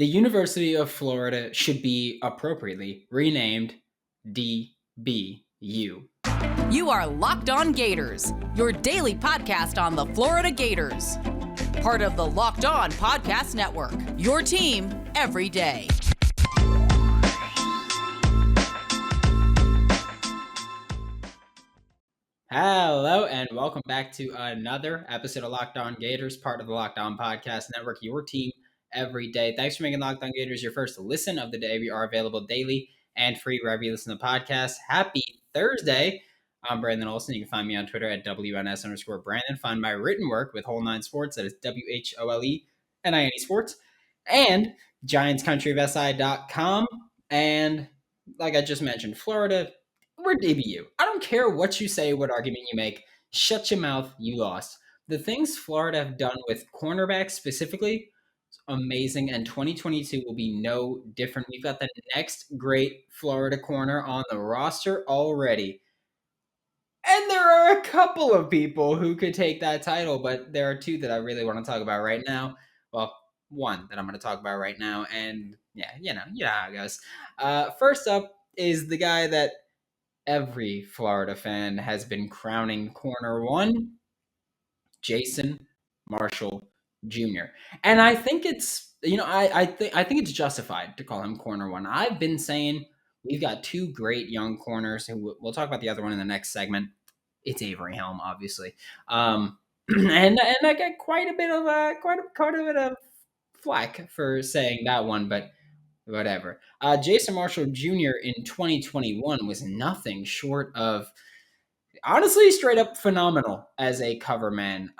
The University of Florida should be appropriately renamed DBU. You are Locked On Gators, your daily podcast on the Florida Gators. Part of the Locked On Podcast Network, your team every day. Hello, and welcome back to another episode of Locked On Gators, part of the Locked On Podcast Network, your team every day. Thanks for making Locked On Gators your first listen of the day. We are available daily and free wherever you listen to podcasts. Happy Thursday. I'm Brandon Olson. You can find me on Twitter at WNS_Brandon. Find my written work with Whole Nine Sports. That is WHOLENINE Sports. And GiantsCountryofSI.com. And like I just mentioned, Florida, we're DBU. I don't care what you say, what argument you make. Shut your mouth. You lost. The things Florida have done with cornerbacks specifically, amazing, and 2022 will be no different. We've got the next great Florida corner on the roster already. And there are a couple of people who could take that title, but there are two that I really want to talk about right now. Well, one that I'm going to talk about right now, and yeah, you know how it goes. First up is the guy that every Florida fan has been crowning corner one, Jason Marshall Jr. And I think it's, I think it's justified to call him corner one. I've been saying we've got two great young corners who we'll talk about the other one in the next segment. It's Avery Helm, obviously. And I get quite a bit of flack for saying that one, but whatever. Jason Marshall Jr. in 2021 was nothing short of, honestly, straight up phenomenal as a cover man.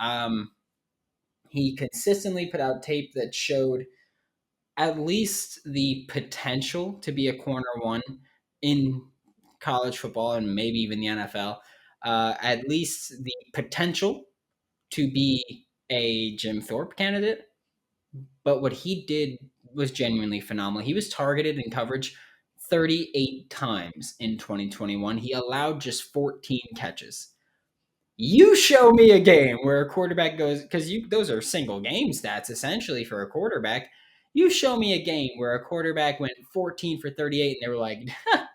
He consistently put out tape that showed at least the potential to be a corner one in college football and maybe even the NFL. At least the potential to be a Jim Thorpe candidate. But what he did was genuinely phenomenal. He was targeted in coverage 38 times in 2021. He allowed just 14 catches. You show me a game where a quarterback goes, because those are single game stats essentially for a quarterback. You show me a game where a quarterback went 14 for 38 and they were like,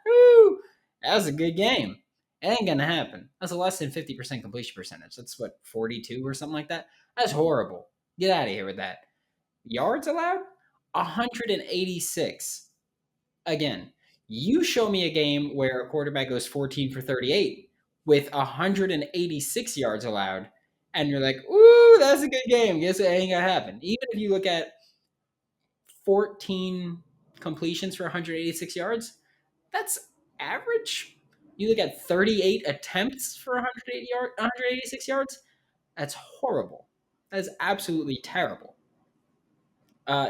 woo, that was a good game. It ain't going to happen. That's a less than 50% completion percentage. That's what, 42 or something like that? That's horrible. Get out of here with that. Yards allowed? 186. Again, you show me a game where a quarterback goes 14 for 38 with 186 yards allowed, and you're like, ooh, that's a good game. Guess it ain't gonna happen. Even if you look at 14 completions for 186 yards, that's average. You look at 38 attempts for 186 yards, that's horrible. That is absolutely terrible.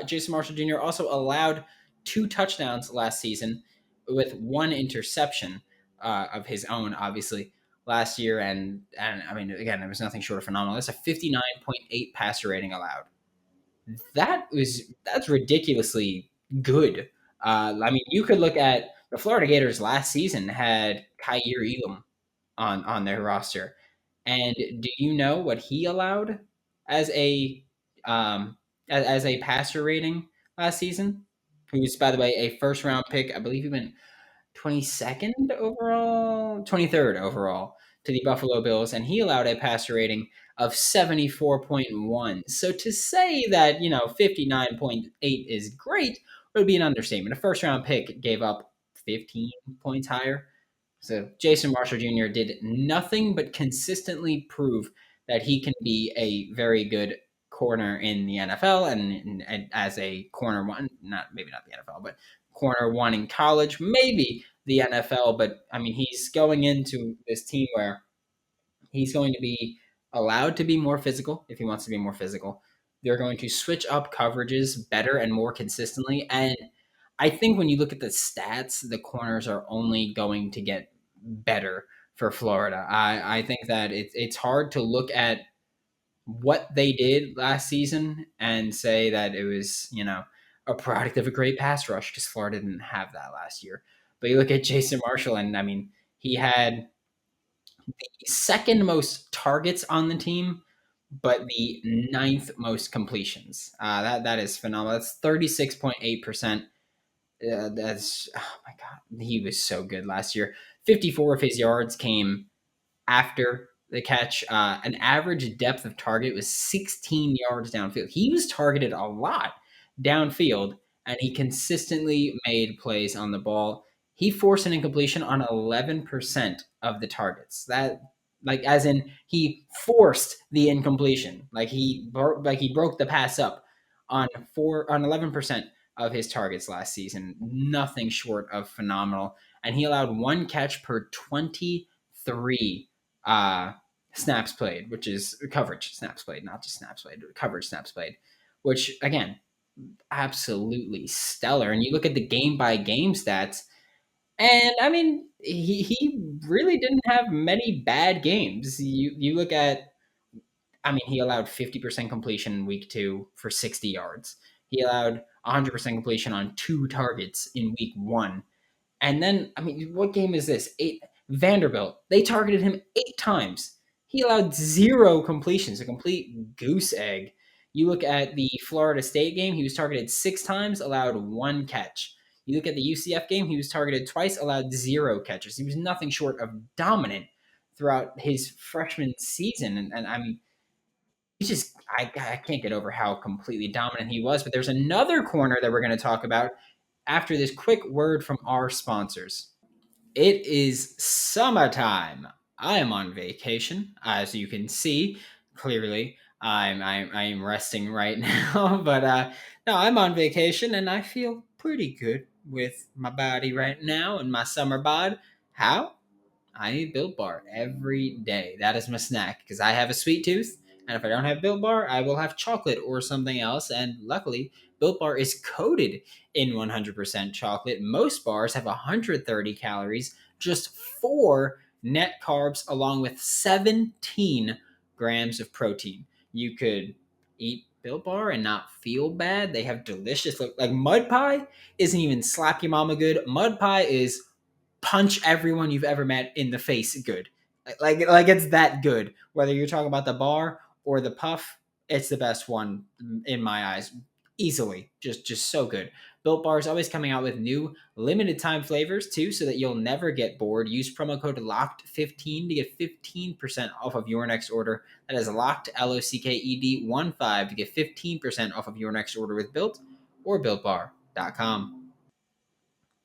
Jason Marshall Jr. also allowed 2 touchdowns last season with 1 interception of his own, obviously, last year. And I mean, again, it was nothing short of phenomenal. That's a 59.8 passer rating allowed. That's ridiculously good. I mean, you could look at the Florida Gators last season had Kaiir Elam on their roster. And do you know what he allowed as a passer rating last season? Who's, by the way, a first round pick. I believe he went 22nd overall, 23rd overall to the Buffalo Bills, and he allowed a passer rating of 74.1. So to say that, 59.8 is great would be an understatement. A first round pick gave up 15 points higher. So Jason Marshall Jr. did nothing but consistently prove that he can be a very good corner in the NFL and as a corner one, maybe not the NFL, but corner one in college, maybe the NFL. But I mean, he's going into this team where he's going to be allowed to be more physical if he wants to be more physical. They're going to switch up coverages better and more consistently. And I think when you look at the stats, the corners are only going to get better for Florida. I think that it's hard to look at what they did last season and say that it was, a product of a great pass rush, because Florida didn't have that last year. But you look at Jason Marshall, and I mean, he had the second most targets on the team but the ninth most completions. That is phenomenal. That's 36.8%. That's, oh my God. He was so good last year. 54 of his yards came after the catch. An average depth of target was 16 yards downfield. He was targeted a lot downfield, and he consistently made plays on the ball. He forced an incompletion on 11% of the targets. That, like, as in he forced the incompletion. Like he broke the pass up on 11% of his targets last season. Nothing short of phenomenal. And he allowed one catch per 23 uh, snaps played, which is coverage snaps played, not just snaps played, coverage snaps played, which again, absolutely stellar. And you look at the game by game stats, and I mean, he really didn't have many bad games. You look at, I mean, he allowed 50% completion in week 2 for 60 yards. He allowed 100% completion on 2 targets in week 1. And then, I mean, what game is this? Vanderbilt. They targeted him 8 times. He allowed 0 completions, a complete goose egg. You look at the Florida State game, he was targeted 6 times, allowed 1 catch. You look at the UCF game, he was targeted twice, allowed 0 catches. He was nothing short of dominant throughout his freshman season. And I mean, he just, I can't get over how completely dominant he was. But there's another corner that we're going to talk about after this quick word from our sponsors. It is summertime. I am on vacation, as you can see. Clearly, I'm resting right now, but no, I'm on vacation and I feel pretty good with my body right now and my summer bod. How? I eat Built Bar every day. That is my snack because I have a sweet tooth, and if I don't have Built Bar, I will have chocolate or something else. And luckily, Built Bar is coated in 100% chocolate. Most bars have 130 calories, just 4 net carbs, along with 17 grams of protein. You could eat Built Bar and not feel bad. They have delicious, like mud pie isn't even slap your mama good. Mud pie is punch everyone you've ever met in the face good. Like it's that good. Whether you're talking about the bar or the puff, it's the best one in my eyes. Easily. Just so good. Built Bar is always coming out with new limited time flavors too, so that you'll never get bored. Use promo code LOCKED15 to get 15% off of your next order. That is locked LOCKED 15 to get 15% off of your next order with Built or BuiltBar.com.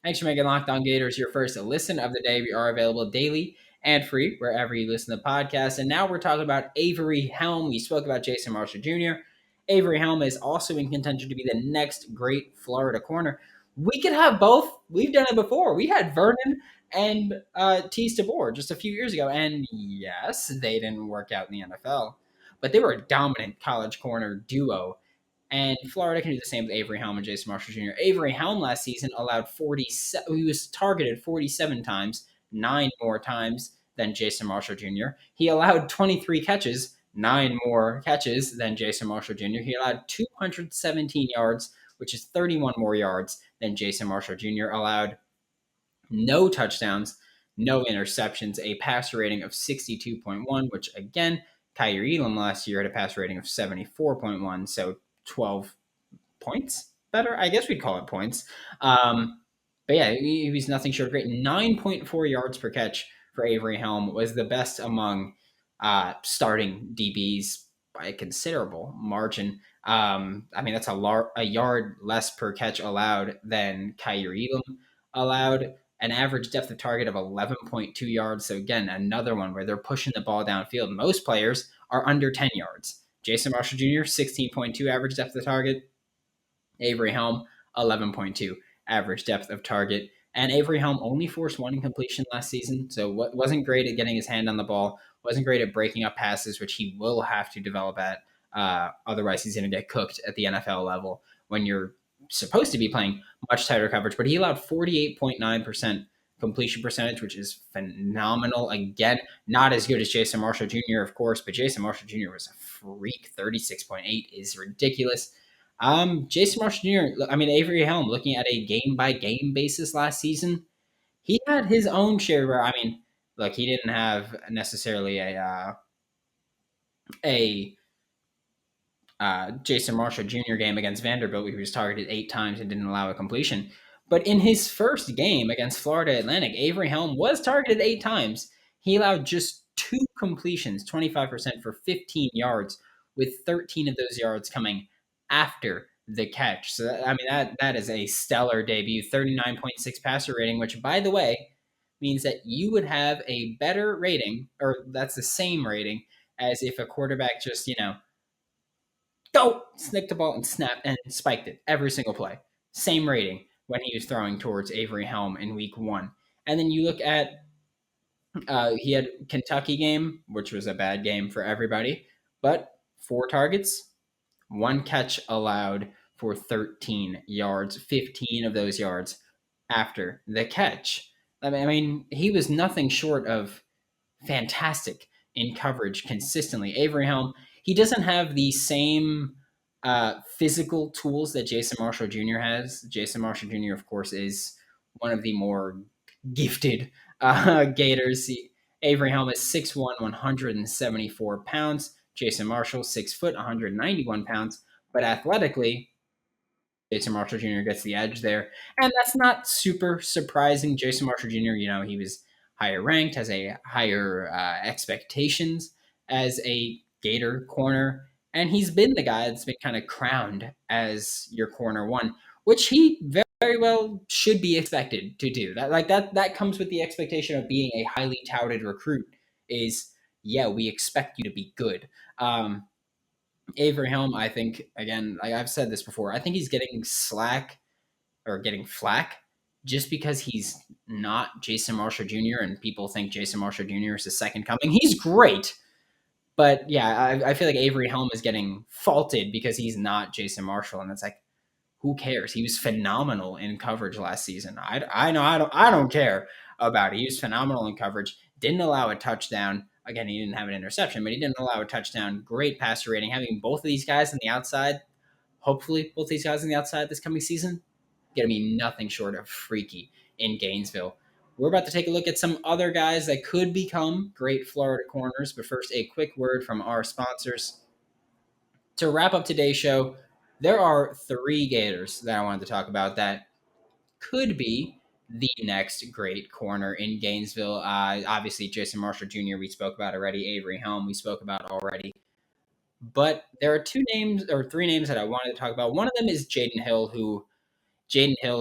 Thanks for making Locked On Gators your first listen of the day. We are available daily and free wherever you listen to podcasts. And now we're talking about Avery Helm. We spoke about Jason Marshall Jr. Avery Helm is also in contention to be the next great Florida corner. We could have both. We've done it before. We had Vernon and Tease DeBoer just a few years ago. And yes, they didn't work out in the NFL, but they were a dominant college corner duo. And Florida can do the same with Avery Helm and Jason Marshall Jr. Avery Helm last season allowed 47. He was targeted 47 times, 9 more times than Jason Marshall Jr. He allowed 23 catches, 9 more catches than Jason Marshall Jr. He allowed 217 yards, which is 31 more yards than Jason Marshall Jr. Allowed no touchdowns, no interceptions, a passer rating of 62.1, which again, Kyrie Elam last year had a passer rating of 74.1, so 12 points better. I guess we'd call it points. But yeah, he was nothing short of great. 9.4 yards per catch for Avery Helm was the best among starting DBs by a considerable margin. I mean, that's a yard less per catch allowed than Kyrie Elam allowed. An average depth of target of 11.2 yards. So again, another one where they're pushing the ball downfield. Most players are under 10 yards. Jason Marshall Jr., 16.2 average depth of target. Avery Helm, 11.2 average depth of target. And Avery Helm only forced 1 incompletion last season, so wasn't great at getting his hand on the ball, wasn't great at breaking up passes, which he will have to develop at. Otherwise, he's going to get cooked at the NFL level when you're supposed to be playing much tighter coverage. But he allowed 48.9% completion percentage, which is phenomenal. Again, not as good as Jason Marshall Jr., of course, but Jason Marshall Jr. was a freak. 36.8 is ridiculous. Jason Marshall Jr., I mean, Avery Helm, looking at a game by game basis last season, he had his own share where, I mean, look, he didn't have necessarily a Jason Marshall Jr. game against Vanderbilt, he was targeted 8 times and didn't allow a completion. But in his first game against Florida Atlantic, Avery Helm was targeted 8 times. He allowed just 2 completions, 25% for 15 yards, with 13 of those yards coming after the catch. So, that is a stellar debut. 39.6 passer rating, which, by the way, means that you would have a better rating, or that's the same rating as if a quarterback just, go, snicked the ball and snapped and spiked it every single play. Same rating when he was throwing towards Avery Helm in week 1. And then you look at he had Kentucky game, which was a bad game for everybody, but 4 targets, 1 catch allowed for 13 yards, 15 of those yards after the catch. He was nothing short of fantastic in coverage consistently. Avery Helm, he doesn't have the same physical tools that Jason Marshall Jr. has. Jason Marshall Jr., of course, is one of the more gifted Gators. Avery Helm is 6'1", 174 pounds. Jason Marshall, 6 foot, 191 pounds. But athletically, Jason Marshall Jr. gets the edge there. And that's not super surprising. Jason Marshall Jr., he was higher ranked, has a higher expectations as a Gator corner. And he's been the guy that's been kind of crowned as your corner 1, which he very well should be expected to do. That comes with the expectation of being a highly touted recruit is, yeah, we expect you to be good. Avery Helm, I think, again, I've said this before, I think he's getting getting flack just because he's not Jason Marshall Jr. and people think Jason Marshall Jr. is the second coming. He's great, but yeah, I feel like Avery Helm is getting faulted because he's not Jason Marshall, and it's like, who cares? He was phenomenal in coverage last season. I know I don't care about it. He was phenomenal in coverage. Didn't allow a touchdown. Again, he didn't have an interception, but he didn't allow a touchdown. Great passer rating. Having both of these guys on the outside, hopefully both these guys on the outside this coming season, going to be nothing short of freaky in Gainesville. We're about to take a look at some other guys that could become great Florida corners, but first, a quick word from our sponsors. To wrap up today's show, there are 3 Gators that I wanted to talk about that could be the next great corner in Gainesville. Obviously, Jason Marshall Jr., we spoke about already. Avery Helm, we spoke about already. But there are 2 names or 3 names that I wanted to talk about. One of them is Jaden Hill,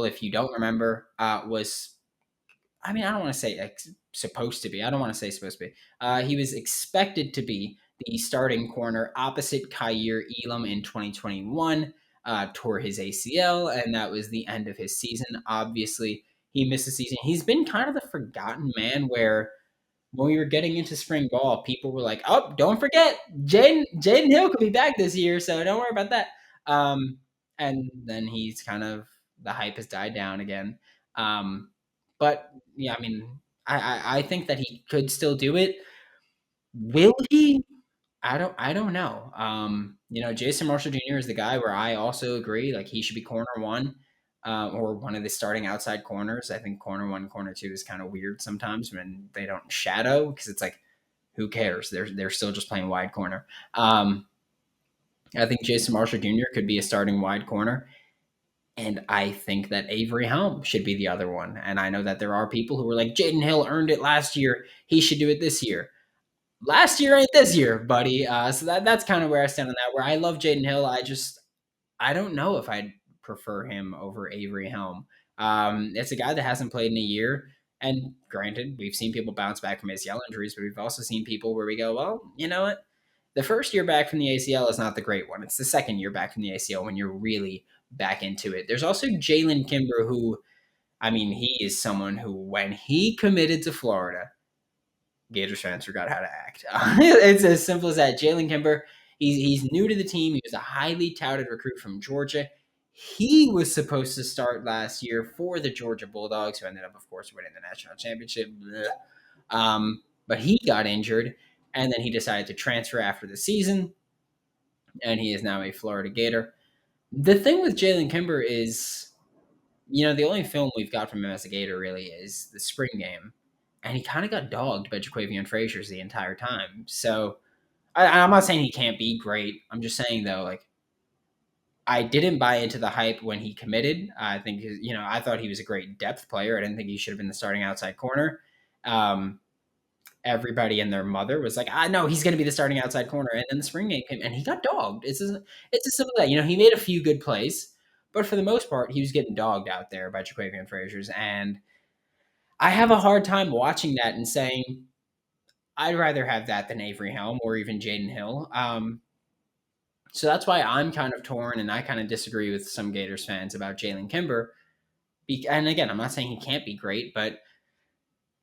if you don't remember, was, I don't want to say supposed to be. I don't want to say supposed to be. He was expected to be the starting corner opposite Kaiir Elam in 2021. Tore his ACL, and that was the end of his season. Obviously, he missed the season. He's been kind of the forgotten man where when we were getting into spring ball, people were like, oh, don't forget, Jaden Hill could be back this year, so don't worry about that. And then he's kind of, the hype has died down again. But, yeah, I think that he could still do it. Will he? I don't know. Jason Marshall Jr. is the guy where I also agree, like, he should be corner 1, or one of the starting outside corners. I think corner 1, corner 2 is kind of weird sometimes when they don't shadow, because it's like, who cares? They're still just playing wide corner. I think Jason Marshall Jr. could be a starting wide corner, and I think that Avery Helm should be the other one. And I know that there are people who are like, Jaden Hill earned it last year, he should do it this year. Last year ain't this year, buddy. So that's kind of where I stand on that. Where I love Jaden Hill, I don't know if I'd prefer him over Avery Helm. It's a guy that hasn't played in a year, and granted, we've seen people bounce back from ACL injuries, but we've also seen people where we go, well, you know what? The first year back from the ACL is not the great one. It's the second year back from the ACL when you're really back into it. There's also Jalen Kimber, who, he is someone who, when he committed to Florida, Gators fans forgot how to act. It's as simple as that. Jalen Kimber, he's new to the team. He was a highly touted recruit from Georgia. He was supposed to start last year for the Georgia Bulldogs, who ended up, of course, winning the national championship. But he got injured, and then he decided to transfer after the season, and he is now a Florida Gator. The thing with Jalen Kimber is, the only film we've got from him as a Gator really is the spring game. And he kind of got dogged by Jaquavion Frazier the entire time. So I'm not saying he can't be great. I'm just saying, though, like, I didn't buy into the hype when he committed. I think, I thought he was a great depth player. I didn't think he should have been the starting outside corner. Um, Everybody and their mother was like, "I know he's going to be the starting outside corner." And then the spring game came, and he got dogged. It's as simple as that. He made a few good plays, but for the most part, he was getting dogged out there by Jaquavian Frazier's. And I have a hard time watching that and saying I'd rather have that than Avery Helm or even Jaden Hill. So that's why I'm kind of torn, and I kind of disagree with some Gators fans about Jalen Kimber. And again, I'm not saying he can't be great, but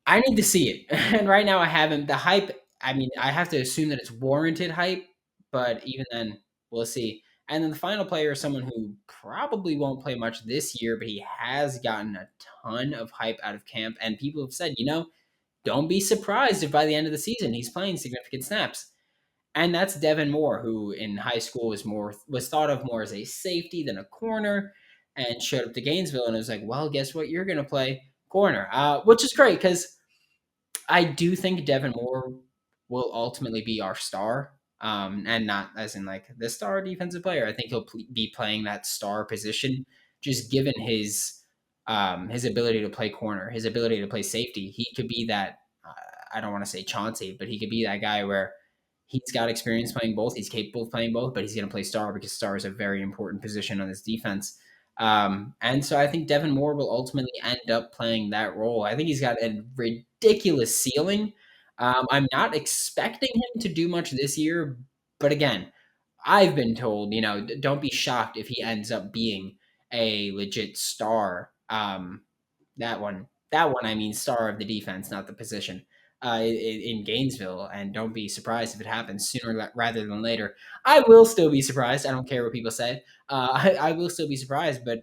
I need to see it. And right now I haven't. The hype, I mean, I have to assume that it's warranted hype, but even then, we'll see. And then the final player is someone who probably won't play much this year, but he has gotten a ton of hype out of camp. And people have said, don't be surprised if by the end of the season he's playing significant snaps. And that's Devin Moore, who in high school was thought of more as a safety than a corner, and showed up to Gainesville and was like, well, guess what? You're going to play corner, which is great because I do think Devin Moore will ultimately be our star, and not as in like the star defensive player. I think he'll be playing that star position, just given his ability to play corner, his ability to play safety. He could be that. I don't want to say Chauncey, but he could be that guy where he's got experience playing both. He's capable of playing both, but he's going to play star because star is a very important position on this defense. And so I think Devin Moore will ultimately end up playing that role. I think he's got a ridiculous ceiling. I'm not expecting him to do much this year, but again, I've been told, don't be shocked if he ends up being a legit star. That one, I mean, star of the defense, not the position, in Gainesville. And don't be surprised if it happens sooner rather than later. I will still be surprised. I don't care what people say. I will still be surprised, but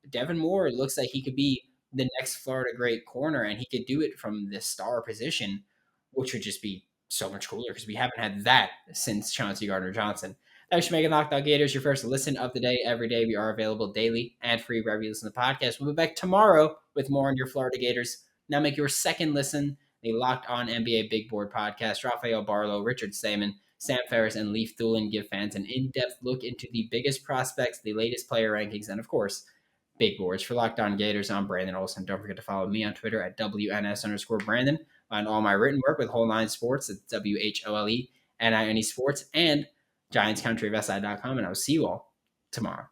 Devin Moore looks like he could be the next Florida great corner, and he could do it from the star position, which would just be so much cooler because we haven't had that since Chauncey Gardner-Johnson. Thanks for making Locked On Gators your first listen of the day. Every day we are available daily and free wherever you listen to the podcast. We'll be back tomorrow with more on your Florida Gators. Now make your second listen the Locked On NBA Big Board podcast. Rafael Barlow, Richard Saman, Sam Ferris, and Leif Thulin give fans an in-depth look into the biggest prospects, the latest player rankings, and of course, big boards. For Locked On Gators, I'm Brandon Olson. Don't forget to follow me on Twitter at WNS_Brandon. Find all my written work with Whole Nine Sports at WHOLENINE Sports and GiantsCountryofSI.com. And I'll see you all tomorrow.